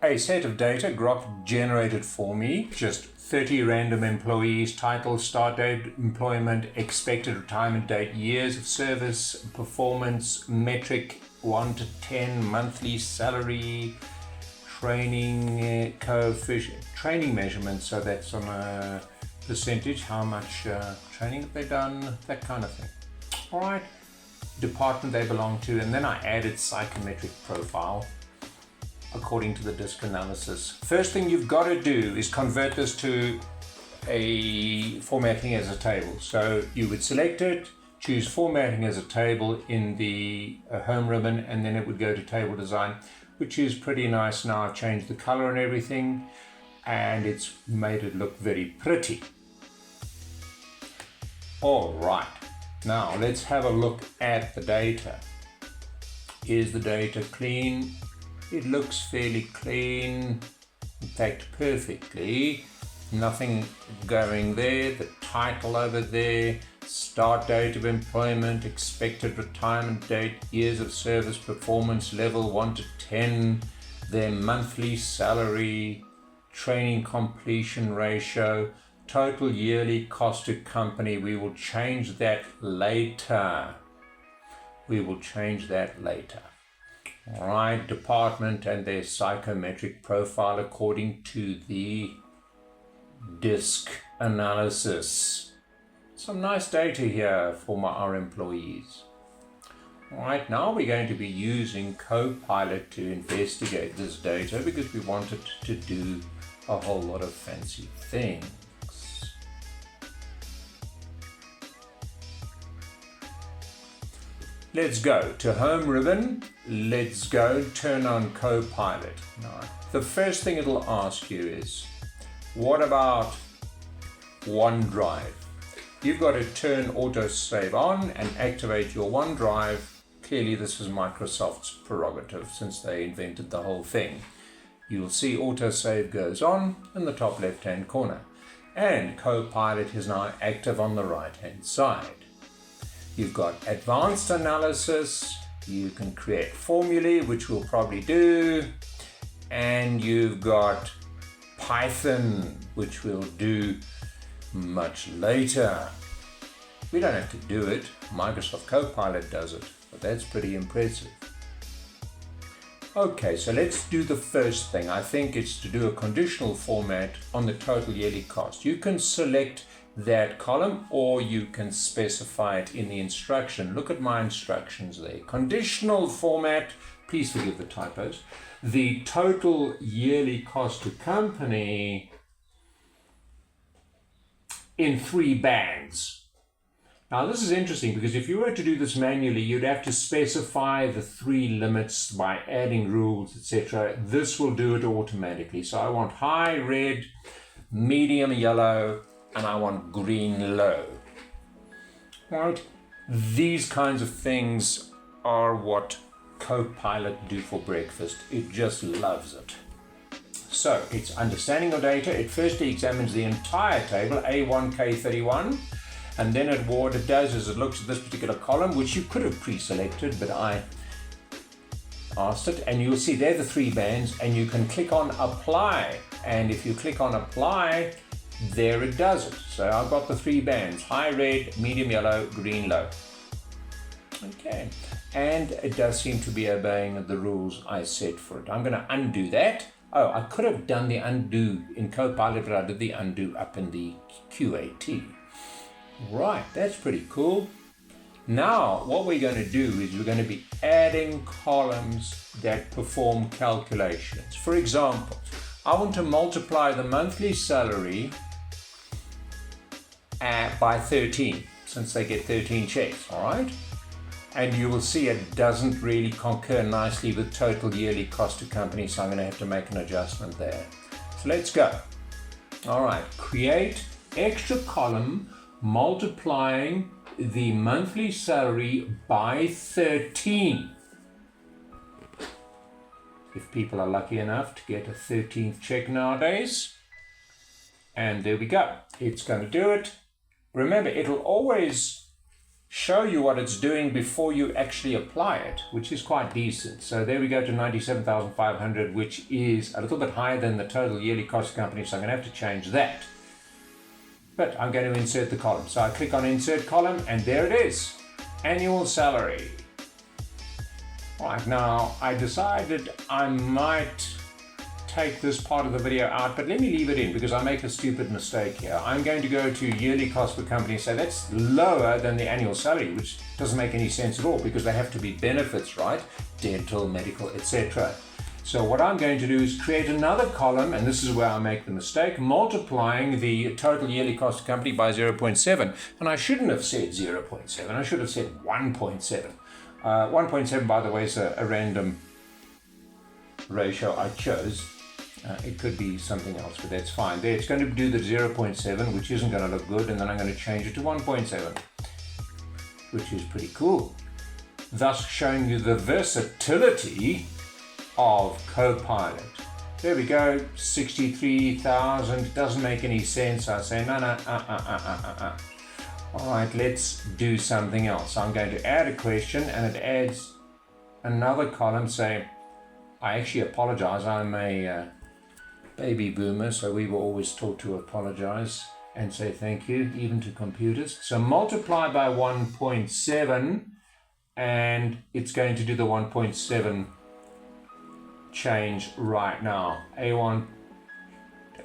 a set of data Grok generated for me, just 30 random employees, title, start date, employment, expected retirement date, years of service, performance, metric 1 to 10, monthly salary, training coefficient, training measurements, so that's on a percentage, how much training have they done, that kind of thing. All right, department they belong to, and then I added psychometric profile according to the disk analysis. First thing you've got to do is convert this to a formatting as a table. So you would select it, choose formatting as a table in the home ribbon, and then it would go to table design, which is pretty nice now. I've changed the color and everything, and it's made it look very pretty. All right, now let's have a look at the data. Is the data clean? It looks fairly clean, in fact perfectly. Nothing going there. The title over there, start date of employment, expected retirement date, years of service, performance level 1 to 10, their monthly salary, training completion ratio, total yearly cost to company. We will change that later. All right, department and their psychometric profile according to the disk analysis. Some nice data here for our employees. All right, now we're going to be using Copilot to investigate this data because we want it to do a whole lot of fancy things. Let's go to home ribbon. Let's go turn on Copilot. Now, the first thing it'll ask you is, what about OneDrive? You've got to turn autosave on and activate your OneDrive. Clearly this is Microsoft's prerogative since they invented the whole thing. You'll see autosave goes on in the top left hand corner, and Copilot is now active on the right hand side. You've got advanced analysis, you can create formulae, which we'll probably do, and you've got Python, which we'll do much later. We don't have to do it, Microsoft Copilot does it, but that's pretty impressive. Okay, so let's do the first thing. I think it's to do a conditional format on the total yearly cost. You can select that column or you can specify it in the instruction. Look at my instructions there. Conditional format, please forgive the typos, the total yearly cost to company in 3 bands. Now this is interesting because if you were to do this manually, you'd have to specify the 3 limits by adding rules, etc. This will do it automatically. So I want high red, medium yellow, and I want green low. Right? These kinds of things are what Copilot do for breakfast. It just loves it. So it's understanding of data. It firstly examines the entire table, A1K31, and then what it does is it looks at this particular column, which you could have pre-selected, but I asked it, and you'll see there the 3 bands, and you can click on apply, and if you click on apply, there it does it. So I've got the 3 bands, high red, medium yellow, green low. Okay, and it does seem to be obeying the rules I set for it. I'm going to undo that. Oh, I could have done the undo in Copilot, but I did the undo up in the QAT. Right, that's pretty cool. Now what we're going to do is we're going to be adding columns that perform calculations. For example, I want to multiply the monthly salary by 13, since they get 13 checks, all right? And you will see it doesn't really concur nicely with total yearly cost to company, so I'm going to have to make an adjustment there. So let's go. All right, create extra column multiplying the monthly salary by 13. If people are lucky enough to get a 13th check nowadays. And there we go. It's going to do it. Remember, it'll always show you what it's doing before you actually apply it, which is quite decent. So there we go to 97,500, which is a little bit higher than the total yearly cost of the company, so I'm going to have to change that. But I'm going to insert the column. So I click on insert column, and there it is, annual salary. Right, now I decided I might take this part of the video out, but let me leave it in because I make a stupid mistake here. I'm going to go to yearly cost per company and say that's lower than the annual salary, which doesn't make any sense at all because they have to be benefits, right? Dental, medical, etc. So what I'm going to do is create another column, and this is where I make the mistake, multiplying the total yearly cost of company by 0.7. And I shouldn't have said 0.7, I should have said 1.7. 1.7, by the way, is a random ratio I chose. It could be something else, but that's fine. There, it's going to do the 0.7, which isn't going to look good, and then I'm going to change it to 1.7, which is pretty cool. Thus showing you the versatility of Copilot. There we go, 63,000, doesn't make any sense. I say, no. All right, let's do something else. I'm going to add a question, and it adds another column saying, I actually apologize, I'm a baby boomer, so we were always taught to apologize and say thank you, even to computers. So multiply by 1.7, and it's going to do the 1.7 change right now. A1,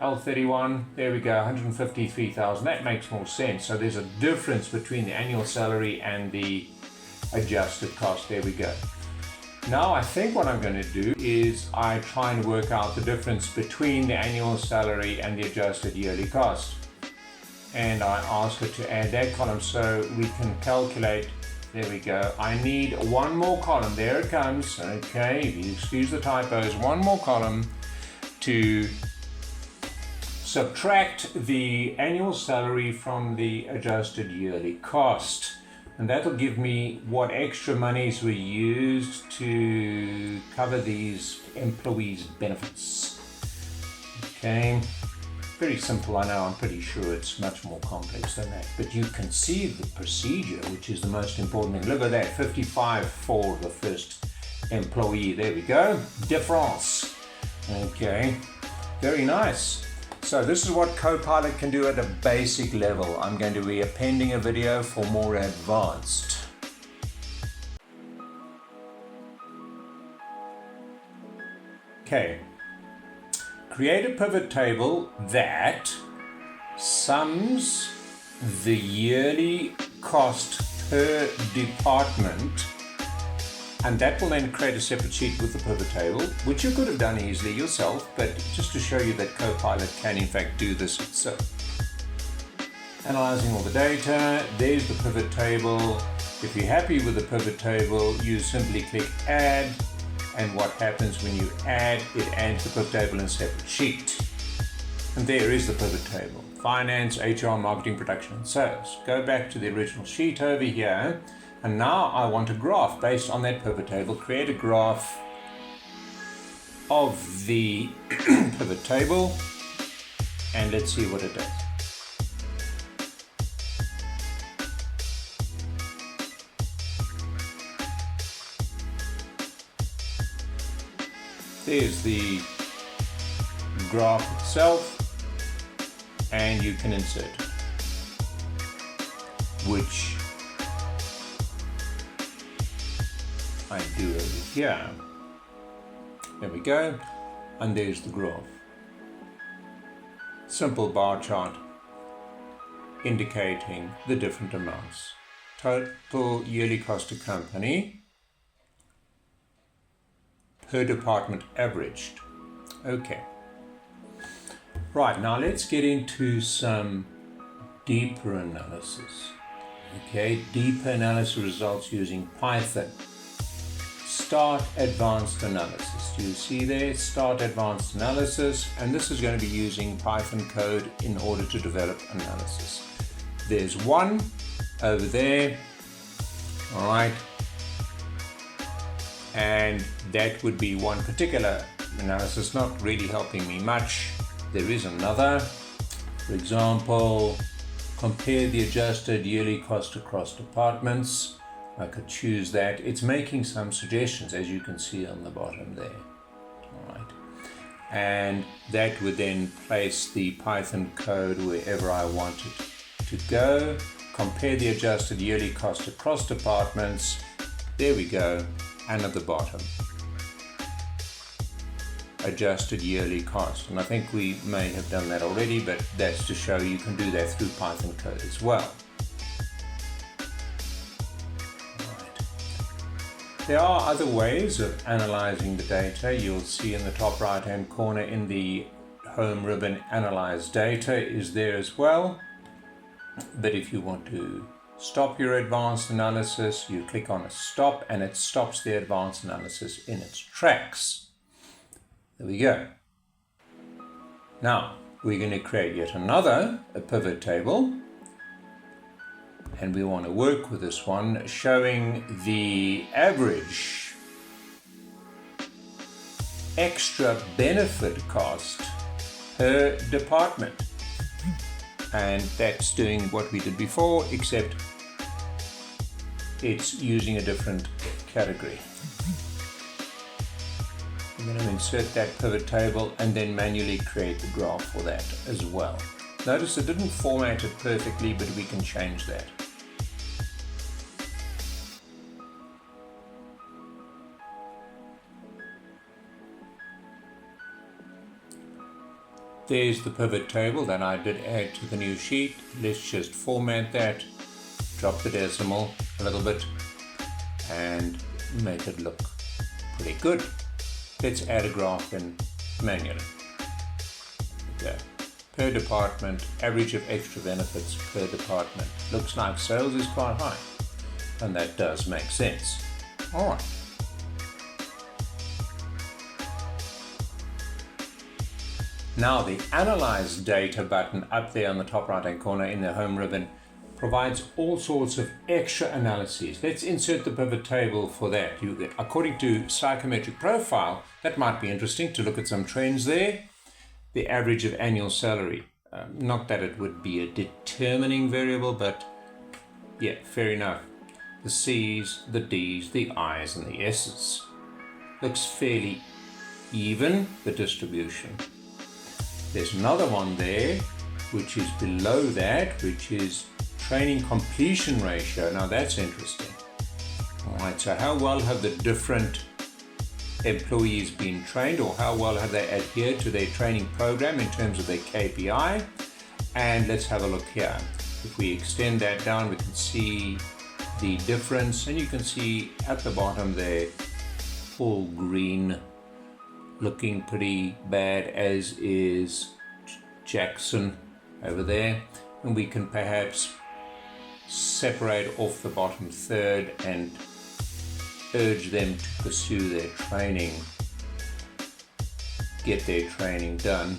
L31, there we go, 153,000. That makes more sense. So there's a difference between the annual salary and the adjusted cost. There we go. Now I think what I'm going to do is I try and work out the difference between the annual salary and the adjusted yearly cost. And I ask it to add that column so we can calculate. There we go. I need one more column. There it comes. Okay, if you excuse the typos, one more column to subtract the annual salary from the adjusted yearly cost. And that'll give me what extra monies were used to cover these employees' benefits. Okay, very simple, I know, I'm pretty sure it's much more complex than that. But you can see the procedure, which is the most important thing. Look at that, 55 for the first employee. There we go, difference. Okay, very nice. So this is what Copilot can do at a basic level. I'm going to be appending a video for more advanced. Okay. Create a pivot table that sums the yearly cost per department, and that will then create a separate sheet with the pivot table, which you could have done easily yourself, but just to show you that Copilot can in fact do this itself. Analyzing all the data, there's the pivot table. If you're happy with the pivot table, you simply click add, and what happens when you add, it adds the pivot table in a separate sheet. And there is the pivot table. Finance, HR, marketing, production, and sales. Go back to the original sheet over here. And now I want a graph based on that pivot table. Create a graph of the pivot table, and let's see what it does. There's the graph itself, and you can insert it, which I do over here. There we go, and there's the graph. Simple bar chart indicating the different amounts. Total yearly cost to company per department averaged. Okay. Right, now let's get into some deeper analysis. Okay, deeper analysis results using Python. Start advanced analysis. Do you see there? Start advanced analysis, and this is going to be using Python code in order to develop analysis. There's one over there, all right, and that would be one particular analysis, not really helping me much. There is another, for example, compare the adjusted yearly cost across departments. I could choose that. It's making some suggestions, as you can see on the bottom there. All right. And that would then place the Python code wherever I want it to go. Compare the adjusted yearly cost across departments. There we go. And at the bottom, adjusted yearly cost. And I think we may have done that already, but that's to show you can do that through Python code as well. There are other ways of analyzing the data. You'll see in the top right hand corner in the home ribbon, Analyze Data is there as well. But if you want to stop your advanced analysis, you click on a stop and it stops the advanced analysis in its tracks. There we go. Now we're going to create yet another pivot table. And we want to work with this one, showing the average extra benefit cost per department. And that's doing what we did before, except it's using a different category. I'm going to insert that pivot table and then manually create the graph for that as well. Notice it didn't format it perfectly, but we can change that. There's the pivot table that I did add to the new sheet. Let's just format that, drop the decimal a little bit, and make it look pretty good. Let's add a graph in manually. Okay. Per department, average of extra benefits per department. Looks like sales is quite high, and that does make sense. All right. Now the Analyze Data button up there on the top right hand corner in the home ribbon provides all sorts of extra analyses. Let's insert the pivot table for that. According to psychometric profile, that might be interesting to look at some trends there. The average of annual salary. Not that it would be a determining variable, but yeah, fair enough. The C's, the D's, the I's, and the S's. Looks fairly even, the distribution. There's another one there, which is below that, which is training completion ratio. Now that's interesting. All right, so how well have the different employees been trained, or how well have they adhered to their training program in terms of their KPI? And let's have a look here. If we extend that down, we can see the difference, and you can see at the bottom there, all green, looking pretty bad, as is Jackson over there. And we can perhaps separate off the bottom third and urge them to pursue their training, get their training done.